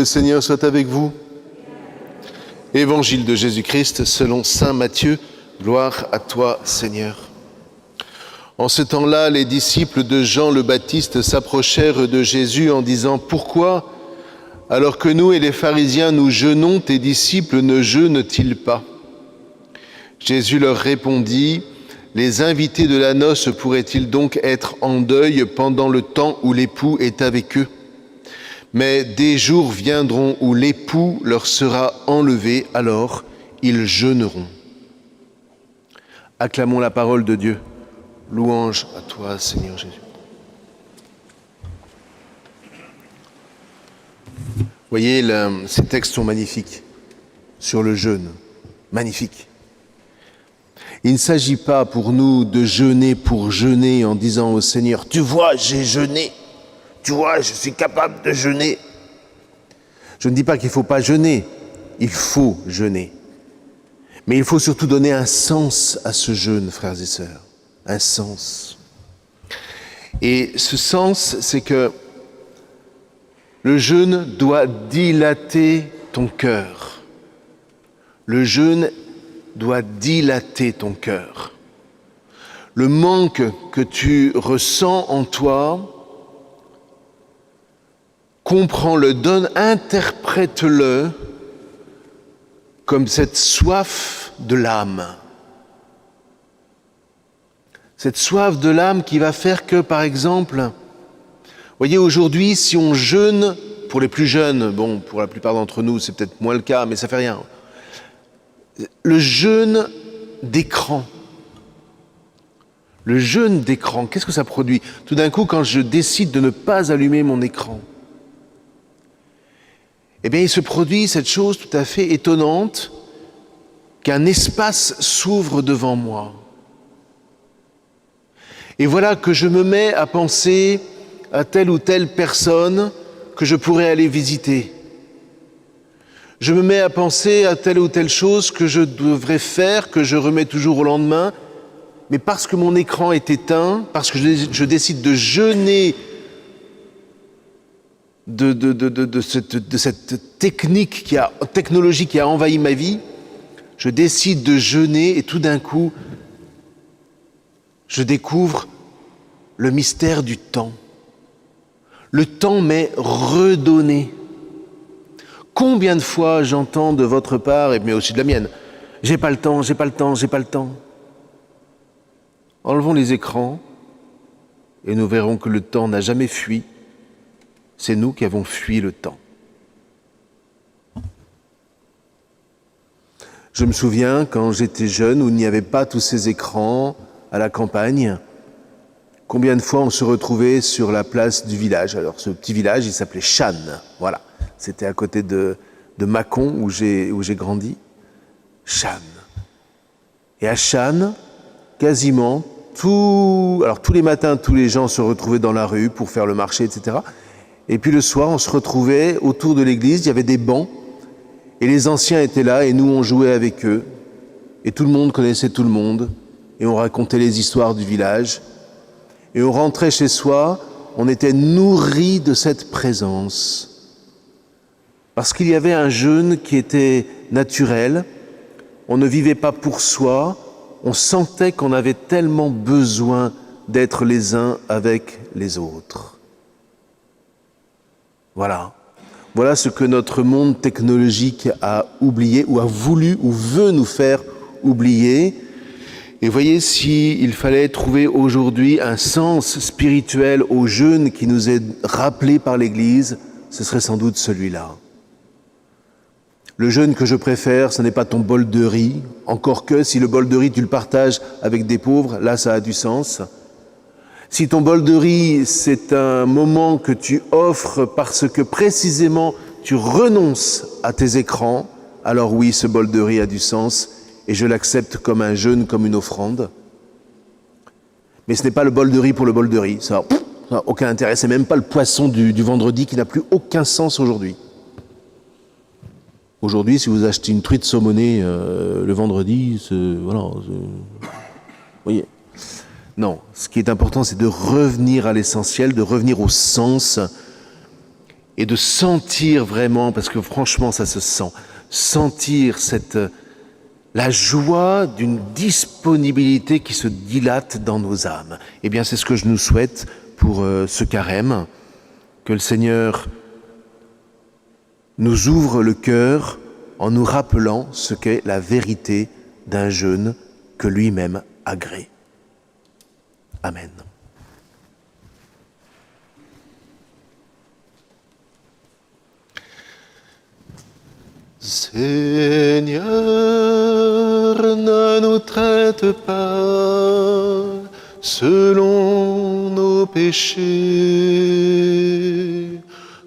Le Seigneur soit avec vous. Évangile de Jésus-Christ selon saint Matthieu. Gloire à toi, Seigneur. En ce temps-là, les disciples de Jean le Baptiste s'approchèrent de Jésus en disant « Pourquoi, alors que nous et les pharisiens nous jeûnons, tes disciples ne jeûnent-ils pas ?» Jésus leur répondit « Les invités de la noce pourraient-ils donc être en deuil pendant le temps où l'époux est avec eux ? Mais des jours viendront où l'époux leur sera enlevé, alors ils jeûneront. » Acclamons la parole de Dieu. Louange à toi, Seigneur Jésus. Vous voyez, ces textes sont magnifiques sur le jeûne. Magnifiques. Il ne s'agit pas pour nous de jeûner pour jeûner en disant au Seigneur « Tu vois, j'ai jeûné. Tu vois, je suis capable de jeûner. » Je ne dis pas qu'il ne faut pas jeûner. Il faut jeûner. Mais il faut surtout donner un sens à ce jeûne, frères et sœurs. Un sens. Et ce sens, c'est que le jeûne doit dilater ton cœur. Le jeûne doit dilater ton cœur. Le manque que tu ressens en toi, comprends-le, interprète-le comme cette soif de l'âme. Cette soif de l'âme qui va faire que, par exemple, voyez, aujourd'hui, si on jeûne, pour les plus jeunes, bon, pour la plupart d'entre nous, c'est peut-être moins le cas, mais ça fait rien. Le jeûne d'écran. Le jeûne d'écran, qu'est-ce que ça produit ? Tout d'un coup, quand je décide de ne pas allumer mon écran, eh bien, il se produit cette chose tout à fait étonnante, qu'un espace s'ouvre devant moi. Et voilà que je me mets à penser à telle ou telle personne que je pourrais aller visiter. Je me mets à penser à telle ou telle chose que je devrais faire, que je remets toujours au lendemain, mais parce que mon écran est éteint, parce que je décide de jeûner de cette technologie qui a envahi ma vie, je décide de jeûner et tout d'un coup, je découvre le mystère du temps. Le temps m'est redonné. Combien de fois j'entends de votre part, mais aussi de la mienne, « J'ai pas le temps, j'ai pas le temps, j'ai pas le temps ». Enlevons les écrans et nous verrons que le temps n'a jamais fui. C'est nous qui avons fui le temps. Je me souviens, quand j'étais jeune, où il n'y avait pas tous ces écrans à la campagne, combien de fois on se retrouvait sur la place du village. Alors, ce petit village, il s'appelait Channes. Voilà. C'était à côté de Mâcon, où j'ai grandi. Channes. Et à Channes, quasiment, tous les matins, tous les gens se retrouvaient dans la rue pour faire le marché, etc. Et puis le soir, on se retrouvait autour de l'église, il y avait des bancs, et les anciens étaient là, et nous, on jouait avec eux. Et tout le monde connaissait tout le monde, et on racontait les histoires du village. Et on rentrait chez soi, on était nourris de cette présence. Parce qu'il y avait un jeûne qui était naturel, on ne vivait pas pour soi, on sentait qu'on avait tellement besoin d'être les uns avec les autres. Voilà. Voilà ce que notre monde technologique a oublié, ou a voulu, ou veut nous faire oublier. Et voyez, s'il fallait trouver aujourd'hui un sens spirituel au jeûne qui nous est rappelé par l'Église, ce serait sans doute celui-là. Le jeûne que je préfère, ce n'est pas ton bol de riz, encore que si le bol de riz, tu le partages avec des pauvres, là, ça a du sens. Si ton bol de riz, c'est un moment que tu offres parce que précisément tu renonces à tes écrans, alors oui, ce bol de riz a du sens et je l'accepte comme un jeûne, comme une offrande. Mais ce n'est pas le bol de riz pour le bol de riz, ça n'a aucun intérêt. C'est même pas le poisson du vendredi qui n'a plus aucun sens aujourd'hui. Aujourd'hui, si vous achetez une truite saumonée le vendredi, vous voyez. Non, ce qui est important, c'est de revenir à l'essentiel, de revenir au sens. et de sentir vraiment, parce que franchement ça se sent, sentir la joie d'une disponibilité qui se dilate dans nos âmes. Eh bien c'est ce que je nous souhaite pour ce carême, que le Seigneur nous ouvre le cœur en nous rappelant ce qu'est la vérité d'un jeûne que lui-même agrée. Amen. Seigneur, ne nous traite pas selon nos péchés,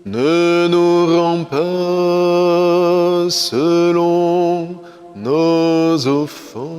ne nous rends pas selon nos offenses,